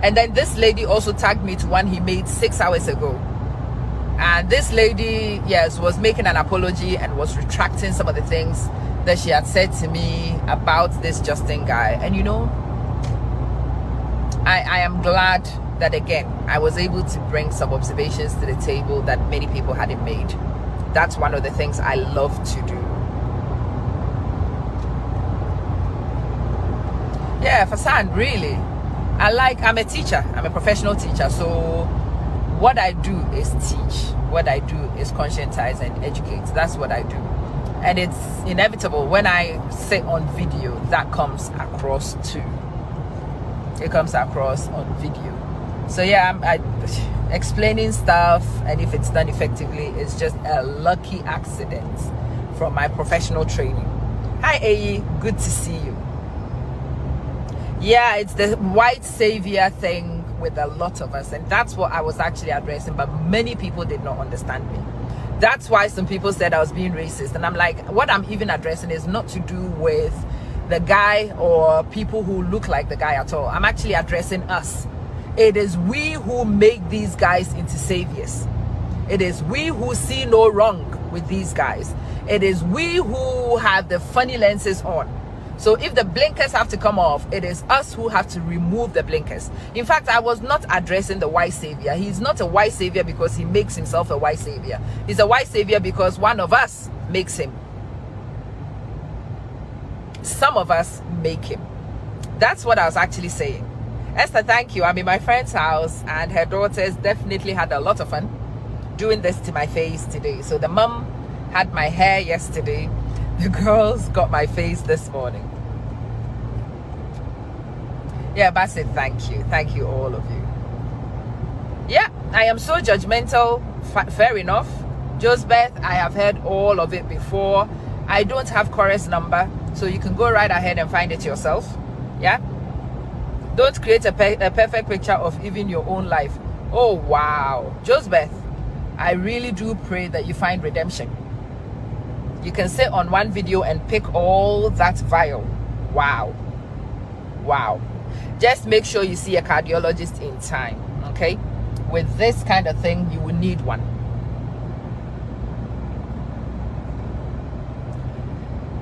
And then this lady also tagged me to one he made 6 hours ago. And this lady, yes, was making an apology and was retracting some of the things that she had said to me about this Justin guy. And you know, I am glad that, again, I was able to bring some observations to the table that many people hadn't made. That's one of the things I love to do. Yeah, Fasan, really. I'm a teacher. I'm a professional teacher. So what I do is teach. What I do is conscientize and educate. That's what I do. And it's inevitable when I say on video, that comes across too. It comes across on video. So yeah, I'm explaining stuff, and if it's done effectively, it's just a lucky accident from my professional training. Hi Ayi, good to see you. Yeah, it's the white savior thing with a lot of us, and that's what I was actually addressing, but many people did not understand me. That's why some people said I was being racist, and I'm like, what I'm even addressing is not to do with the guy or people who look like the guy at all. I'm actually addressing us. It is we who make these guys into saviors. It is we who see no wrong with these guys. It is we who have the funny lenses on. So if the blinkers have to come off, it is us who have to remove the blinkers. In fact, I was not addressing the white savior. He's not a white savior because he makes himself a white savior. He's a white savior because one of us makes him. Some of us make him. That's what I was actually saying. Esther, thank you. I'm in my friend's house, and her daughters definitely had a lot of fun doing this to my face today. So the mom had my hair yesterday. The girls got my face this morning. Yeah, Bassett, thank you. Thank you, all of you. Yeah, I am so judgmental. Fair enough. Josbeth, I have heard all of it before. I don't have Cora's number, so you can go right ahead and find it yourself. Yeah? Don't create a perfect picture of even your own life. Oh, wow. Josbeth, I really do pray that you find redemption. You can sit on one video and pick all that vile. Wow. Wow. Just make sure you see a cardiologist in time, okay? With this kind of thing, you will need one.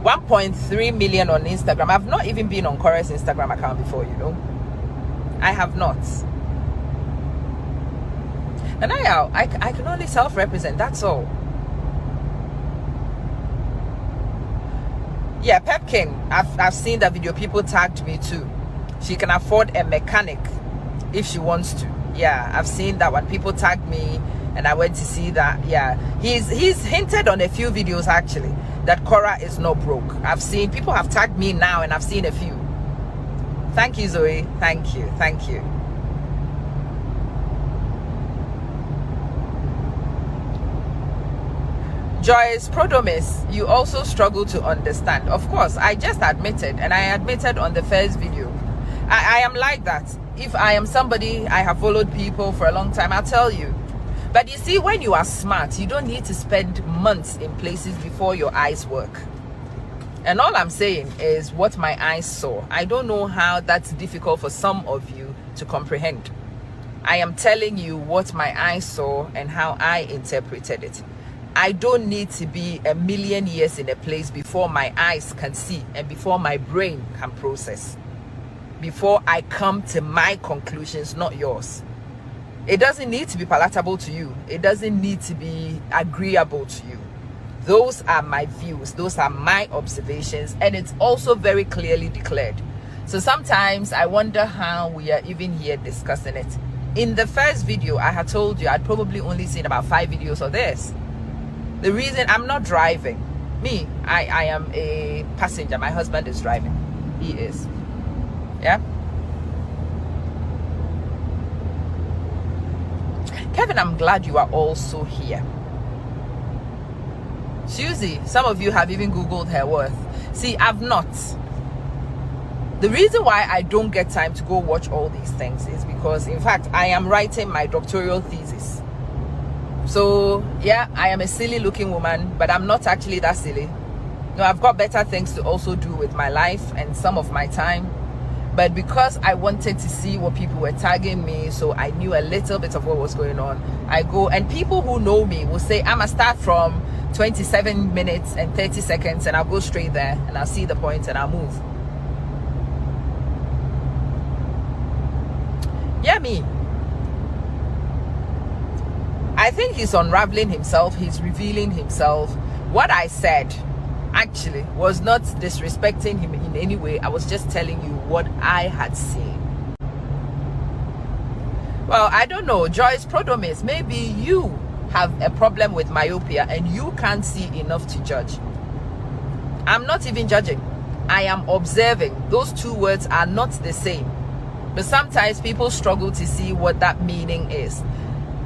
1.3 million on Instagram. I've not even been on Cora's Instagram account before, you know. I have not. And I can only self-represent, that's all. Yeah, Pepkin, I've seen that video. People tagged me too. She can afford a mechanic if she wants to. Yeah, I've seen that one. People tagged me and I went to see that. Yeah, he's hinted on a few videos actually that Cora is not broke. I've seen people have tagged me now, and I've seen a few. Thank you, Zoe. Thank you. Thank you. Joyce Prodomis, you also struggle to understand. Of course, I just admitted, and I admitted on the first video. I am like that. If I am somebody, I have followed people for a long time, I'll tell you. But you see, when you are smart, you don't need to spend months in places before your eyes work. And all I'm saying is what my eyes saw. I don't know how that's difficult for some of you to comprehend. I am telling you what my eyes saw and how I interpreted it. I don't need to be a million years in a place before my eyes can see and before my brain can process. Before I come to my conclusions, not yours. It doesn't need to be palatable to you. It doesn't need to be agreeable to you. Those are my views. Those are my observations. And it's also very clearly declared. So sometimes I wonder how we are even here discussing it. In the first video, I had told you I'd probably only seen about 5 videos of this. The reason I'm not driving. Me, I am a passenger. My husband is driving. He is. Yeah? Kevin, I'm glad you are also here. Susie, some of you have even Googled her worth. See, I've not. The reason why I don't get time to go watch all these things is because, in fact, I am writing my doctoral thesis. So, yeah, I am a silly looking woman, but I'm not actually that silly. No, I've got better things to also do with my life and some of my time. But because I wanted to see what people were tagging me, so I knew a little bit of what was going on, I go, and people who know me will say, I'm going to start from 27 minutes and 30 seconds, and I'll go straight there, and I'll see the point, and I'll move. Yeah, me. I think he's unraveling himself. He's revealing himself. What I said actually was not disrespecting him in any way. I was just telling you what I had seen. Well, I don't know, Joyce Prodomis, maybe you have a problem with myopia and you can't see enough to judge. I'm not even judging. I am observing. Those two words are not the same. But sometimes people struggle to see what that meaning is.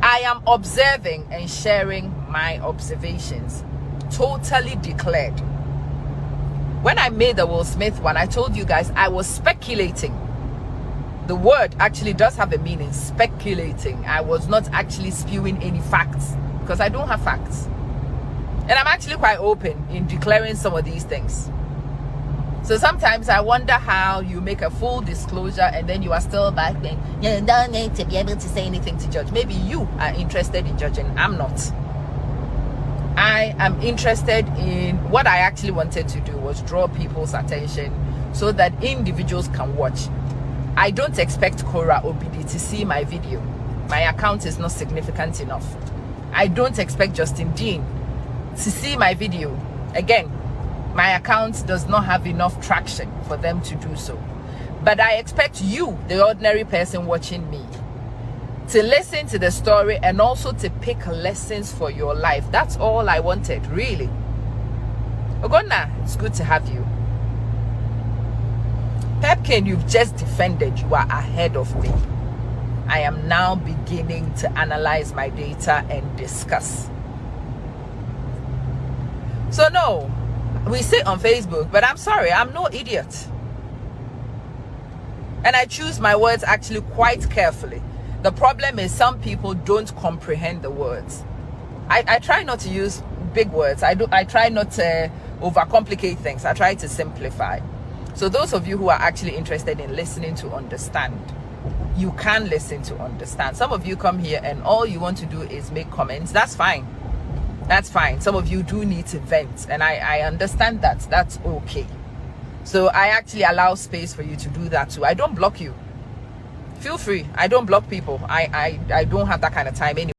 I am observing and sharing my observations. Totally declared. When I made the Will Smith one, I told you guys I was speculating. The word actually does have a meaning, speculating. I was not actually spewing any facts because I don't have facts. And I'm actually quite open in declaring some of these things. So sometimes I wonder how you make a full disclosure and then you are still back then. You don't need to be able to say anything to judge. Maybe you are interested in judging. I'm not. I am interested in what I actually wanted to do was draw people's attention so that individuals can watch. I don't expect Cora Obidi to see my video. My account is not significant enough. I don't expect Justin Dean to see my video. Again, my account does not have enough traction for them to do so. But I expect you, the ordinary person watching me, to listen to the story and also to pick lessons for your life. That's all I wanted, really. Ogonna, it's good to have you. Pepkin, you've just defended. You are ahead of me. I am now beginning to analyze my data and discuss. So no, we say on Facebook, but I'm sorry, I'm no idiot. And I choose my words actually quite carefully. The problem is some people don't comprehend the words. I try not to use big words. I try not to overcomplicate things. I try to simplify. So those of you who are actually interested in listening to understand, you can listen to understand. Some of you come here and all you want to do is make comments. That's fine. That's fine. Some of you do need to vent, and I understand that. That's okay. So I actually allow space for you to do that too. I don't block you. Feel free. I don't block people. I don't have that kind of time anymore.